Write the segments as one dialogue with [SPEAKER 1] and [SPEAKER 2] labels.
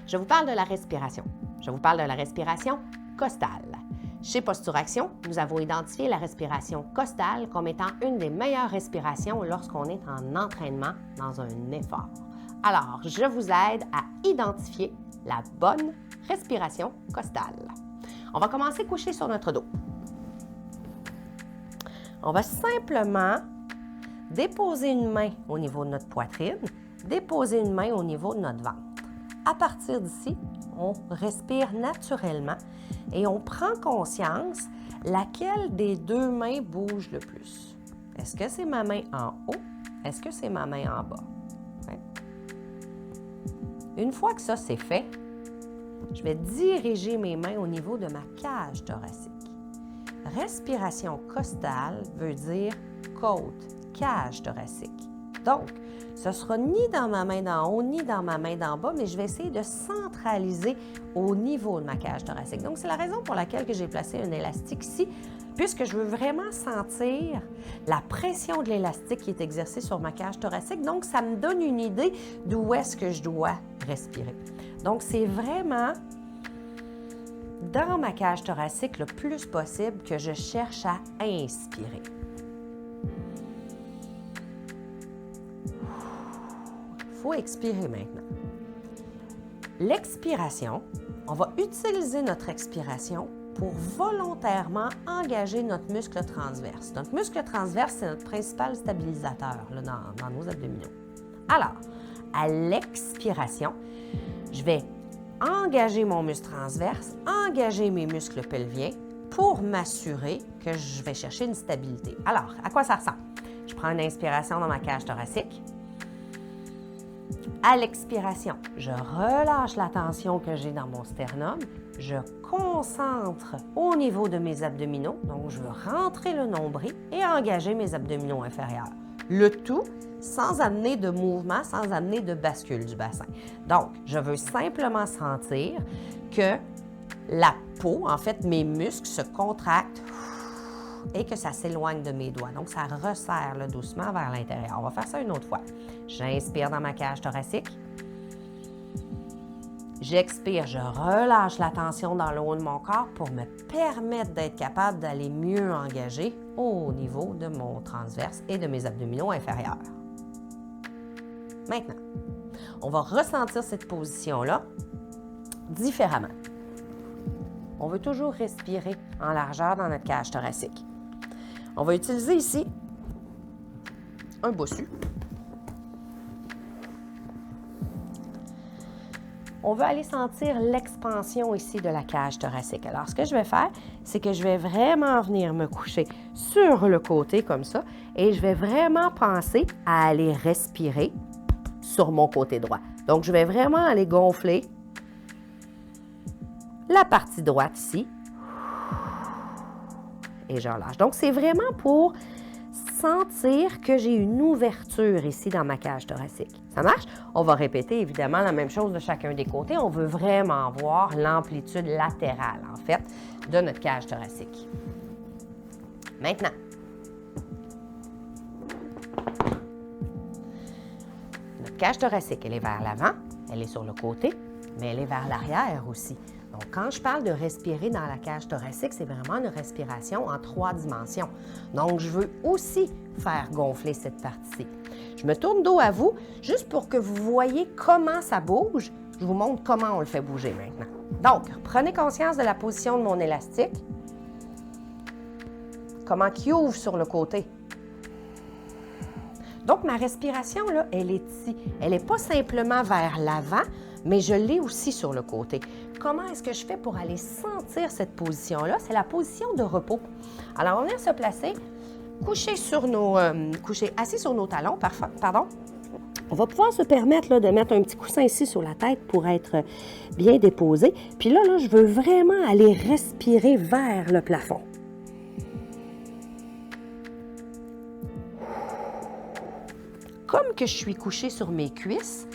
[SPEAKER 1] Je vous parle de la respiration. Je vous parle de la respiration costale. Chez Posturaction, nous avons identifié la respiration costale comme étant une des meilleures respirations lorsqu'on est en entraînement dans un effort. Alors, je vous aide à identifier la bonne respiration costale. On va commencer couché sur notre dos. On va simplement déposer une main au niveau de notre poitrine, déposer une main au niveau de notre ventre. À partir d'ici, on respire naturellement et on prend conscience laquelle des deux mains bouge le plus. Est-ce que c'est ma main en haut? Est-ce que c'est ma main en bas? Ouais. Une fois que ça c'est fait, je vais diriger mes mains au niveau de ma cage thoracique. Respiration costale veut dire côte, cage thoracique. Donc, ce ne sera ni dans ma main d'en haut, ni dans ma main d'en bas, mais je vais essayer de centraliser au niveau de ma cage thoracique. Donc, c'est la raison pour laquelle j'ai placé un élastique ici, puisque je veux vraiment sentir la pression de l'élastique qui est exercée sur ma cage thoracique. Donc, ça me donne une idée d'où est-ce que je dois respirer. Donc, c'est vraiment dans ma cage thoracique le plus possible que je cherche à inspirer. Il faut expirer maintenant. L'expiration, on va utiliser notre expiration pour volontairement engager notre muscle transverse. Notre muscle transverse, c'est notre principal stabilisateur là, dans nos abdominaux. Alors, à l'expiration, je vais engager mon muscle transverse, engager mes muscles pelviens pour m'assurer que je vais chercher une stabilité. Alors, à quoi ça ressemble? Je prends une inspiration dans ma cage thoracique. À l'expiration, je relâche la tension que j'ai dans mon sternum. Je concentre au niveau de mes abdominaux. Donc, je veux rentrer le nombril et engager mes abdominaux inférieurs. Le tout sans amener de mouvement, sans amener de bascule du bassin. Donc, je veux simplement sentir que la peau, en fait, mes muscles se contractent et que ça s'éloigne de mes doigts. Donc, ça resserre là, doucement vers l'intérieur. On va faire ça une autre fois. J'inspire dans ma cage thoracique. J'expire, je relâche la tension dans le haut de mon corps pour me permettre d'être capable d'aller mieux engager au niveau de mon transverse et de mes abdominaux inférieurs. Maintenant, on va ressentir cette position-là différemment. On veut toujours respirer en largeur dans notre cage thoracique. On va utiliser ici un bossu. On veut aller sentir l'expansion ici de la cage thoracique. Alors, ce que je vais faire, c'est que je vais vraiment venir me coucher sur le côté comme ça et je vais vraiment penser à aller respirer sur mon côté droit. Donc, je vais vraiment aller gonfler la partie droite ici et je relâche. Donc, c'est vraiment pour sentir que j'ai une ouverture ici dans ma cage thoracique. Ça marche? On va répéter évidemment la même chose de chacun des côtés. On veut vraiment voir l'amplitude latérale, en fait, de notre cage thoracique. Maintenant, notre cage thoracique, elle est vers l'avant, elle est sur le côté, mais elle est vers l'arrière aussi. Donc, quand je parle de respirer dans la cage thoracique, c'est vraiment une respiration en 3 dimensions. Donc, je veux aussi faire gonfler cette partie-ci. Je me tourne dos à vous, juste pour que vous voyez comment ça bouge. Je vous montre comment on le fait bouger maintenant. Donc, prenez conscience de la position de mon élastique. Comment il ouvre sur le côté. Donc, ma respiration, là, elle est ici. Elle n'est pas simplement vers l'avant, mais je l'ai aussi sur le côté. Comment est-ce que je fais pour aller sentir cette position-là? C'est la position de repos. Alors, on vient se placer, assis sur nos talons, pardon. On va pouvoir se permettre là, de mettre un petit coussin ici sur la tête pour être bien déposé. Puis là, je veux vraiment aller respirer vers le plafond. Comme que je suis couchée sur mes cuisses,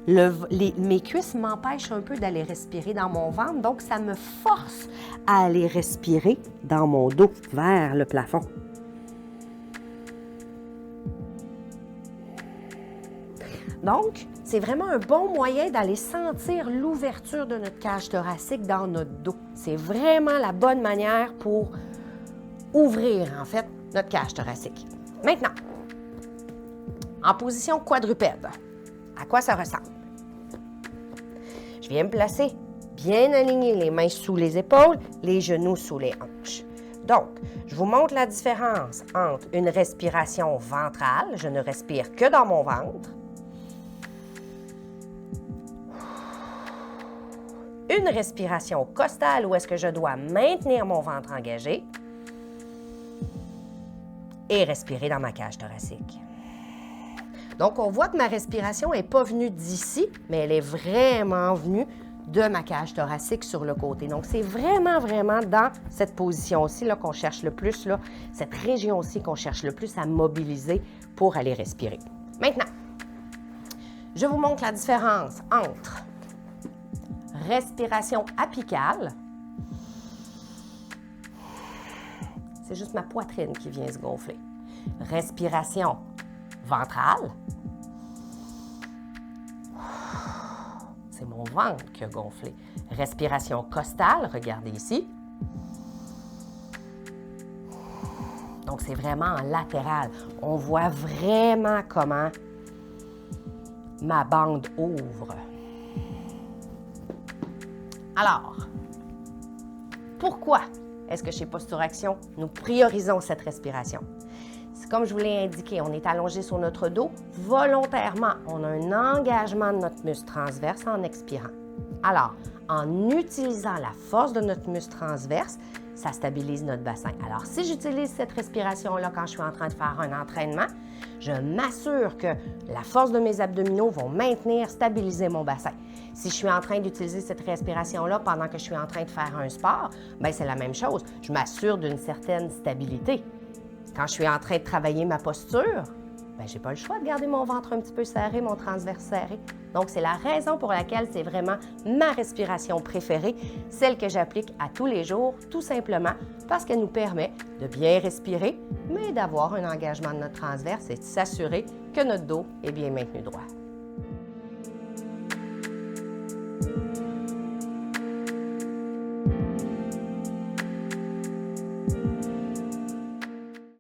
[SPEAKER 1] mes cuisses m'empêchent un peu d'aller respirer dans mon ventre, donc ça me force à aller respirer dans mon dos, vers le plafond. Donc, c'est vraiment un bon moyen d'aller sentir l'ouverture de notre cage thoracique dans notre dos. C'est vraiment la bonne manière pour ouvrir, en fait, notre cage thoracique. Maintenant, en position quadrupède, à quoi ça ressemble? Je viens me placer bien aligné, les mains sous les épaules, les genoux sous les hanches. Donc, je vous montre la différence entre une respiration ventrale, je ne respire que dans mon ventre, une respiration costale où est-ce que je dois maintenir mon ventre engagé et respirer dans ma cage thoracique. Donc, on voit que ma respiration n'est pas venue d'ici, mais elle est vraiment venue de ma cage thoracique sur le côté. Donc, c'est vraiment, vraiment dans cette position-ci qu'on cherche le plus, là, cette région-ci qu'on cherche le plus à mobiliser pour aller respirer. Maintenant, je vous montre la différence entre respiration apicale, c'est juste ma poitrine qui vient se gonfler. Respiration ventrale, c'est mon ventre qui a gonflé. Respiration costale, regardez ici. Donc, c'est vraiment en latéral. On voit vraiment comment ma bande ouvre. Alors, pourquoi est-ce que chez Posture Action, nous priorisons cette respiration? C'est comme je vous l'ai indiqué, on est allongé sur notre dos. Volontairement, on a un engagement de notre muscle transverse en expirant. Alors, en utilisant la force de notre muscle transverse, ça stabilise notre bassin. Alors, si j'utilise cette respiration-là quand je suis en train de faire un entraînement, je m'assure que la force de mes abdominaux vont maintenir, stabiliser mon bassin. Si je suis en train d'utiliser cette respiration-là pendant que je suis en train de faire un sport, bien, c'est la même chose. Je m'assure d'une certaine stabilité. Quand je suis en train de travailler ma posture, bien, je n'ai pas le choix de garder mon ventre un petit peu serré, mon transverse serré. Donc, c'est la raison pour laquelle c'est vraiment ma respiration préférée, celle que j'applique à tous les jours, tout simplement parce qu'elle nous permet de bien respirer, mais d'avoir un engagement de notre transverse et de s'assurer que notre dos est bien maintenu droit.